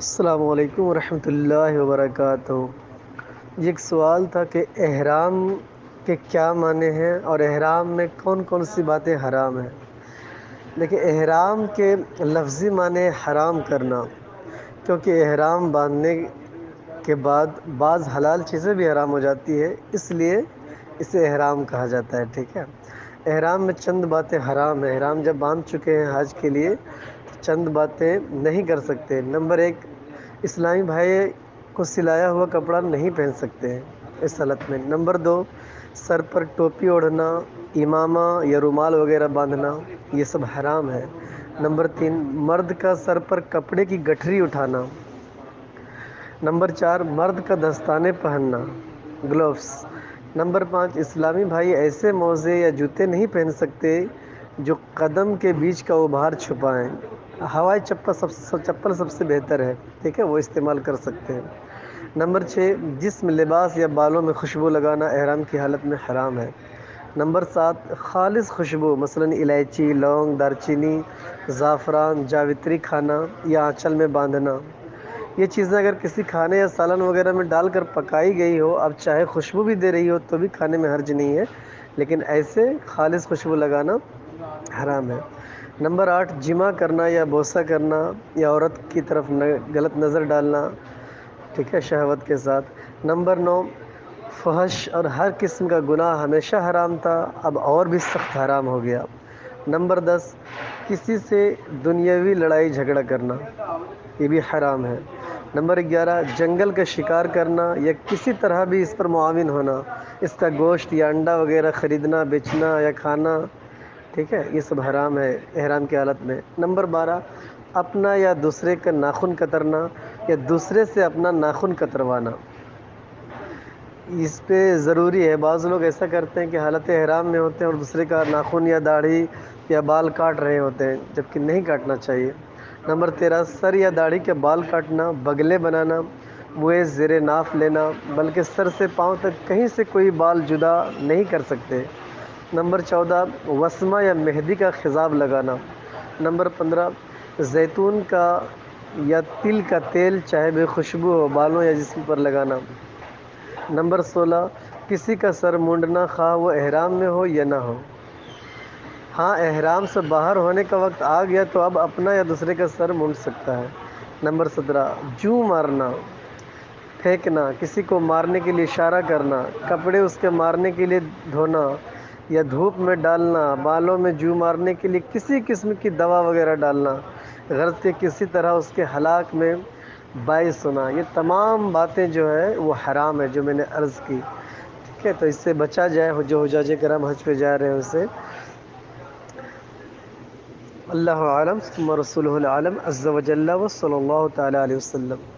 السلام علیکم ورحمۃ اللہ وبرکاتہ۔ یہ ایک سوال تھا کہ احرام کے کیا معنی ہیں اور احرام میں کون کون سی باتیں حرام ہیں۔ دیکھیں، احرام کے لفظی معنی حرام کرنا، کیونکہ احرام باندھنے کے بعد بعض حلال چیزیں بھی حرام ہو جاتی ہے، اس لیے اسے احرام کہا جاتا ہے۔ ٹھیک ہے، احرام میں چند باتیں حرام ہیں۔ احرام جب باندھ چکے ہیں حج کے لیے تو چند باتیں نہیں کر سکتے۔ نمبر 1، اسلامی بھائی کو سلایا ہوا کپڑا نہیں پہن سکتے ہیں اس حالت میں۔ نمبر 2، سر پر ٹوپی اوڑھنا، امامہ یا رومال وغیرہ باندھنا، یہ سب حرام ہے۔ نمبر 3، مرد کا سر پر کپڑے کی گٹھری اٹھانا۔ نمبر 4، مرد کا دستانے پہننا، گلوز۔ نمبر 5، اسلامی بھائی ایسے موزے یا جوتے نہیں پہن سکتے جو قدم کے بیچ کا ابھار چھپائیں۔ ہوائی چپل سب سے بہتر ہے، ٹھیک ہے، وہ استعمال کر سکتے ہیں۔ نمبر 6، جسم، لباس یا بالوں میں خوشبو لگانا احرام کی حالت میں حرام ہے۔ نمبر 7، خالص خوشبو مثلاً الائچی، لونگ، دارچینی، زعفران، جاوتری کھانا یا آنچل میں باندھنا۔ یہ چیزیں اگر کسی کھانے یا سالن وغیرہ میں ڈال کر پکائی گئی ہو، اب چاہے خوشبو بھی دے رہی ہو تو بھی کھانے میں حرج نہیں ہے، لیکن ایسے خالص خوشبو لگانا حرام ہے۔ نمبر 8، جماع کرنا یا بوسہ کرنا یا عورت کی طرف غلط نظر ڈالنا، ٹھیک ہے، شہوت کے ساتھ۔ نمبر 9، فحش اور ہر قسم کا گناہ ہمیشہ حرام تھا، اب اور بھی سخت حرام ہو گیا۔ نمبر 10، کسی سے دنیاوی لڑائی جھگڑا کرنا، یہ بھی حرام ہے۔ نمبر 11، جنگل کا شکار کرنا یا کسی طرح بھی اس پر معاون ہونا، اس کا گوشت یا انڈا وغیرہ خریدنا، بیچنا یا کھانا، ٹھیک ہے، یہ سب حرام ہے احرام کی حالت میں۔ نمبر 12، اپنا یا دوسرے کا ناخن کترنا یا دوسرے سے اپنا ناخن کتروانا، اس پہ ضروری ہے۔ بعض لوگ ایسا کرتے ہیں کہ حالت احرام میں ہوتے ہیں اور دوسرے کا ناخن یا داڑھی یا بال کاٹ رہے ہوتے ہیں، جبکہ نہیں کاٹنا چاہیے۔ نمبر 13، سر یا داڑھی کے بال کاٹنا، بگلے بنانا، منہ زیر ناف لینا، بلکہ سر سے پاؤں تک کہیں سے کوئی بال جدا نہیں کر سکتے۔ نمبر 14، وسمہ یا مہندی کا خضاب لگانا۔ نمبر 15، زیتون کا یا تل کا تیل چاہے بے خوشبو ہو بالوں یا جسم پر لگانا۔ نمبر 16، کسی کا سر مونڈنا، خواہ وہ احرام میں ہو یا نہ ہو۔ ہاں، احرام سے باہر ہونے کا وقت آ گیا تو اب اپنا یا دوسرے کا سر مونڈ سکتا ہے۔ نمبر 17، جو مارنا، پھینکنا، کسی کو مارنے کے لیے اشارہ کرنا، کپڑے اس کے مارنے کے لیے دھونا یا دھوپ میں ڈالنا، بالوں میں جو مارنے کے لیے کسی قسم کی دوا وغیرہ ڈالنا، غرض کہ کسی طرح اس کے ہلاک میں باعث ہونا، یہ تمام باتیں جو ہے وہ حرام ہے جو میں نے عرض کی، ٹھیک ہے۔ تو اس سے بچا جائے، جو حجاج کرام حج پہ جا رہے ہیں اسے۔ اللہ اعلم ثم رسولہ العالم عز وجل، وصلی اللہ تعالی علیہ وسلم۔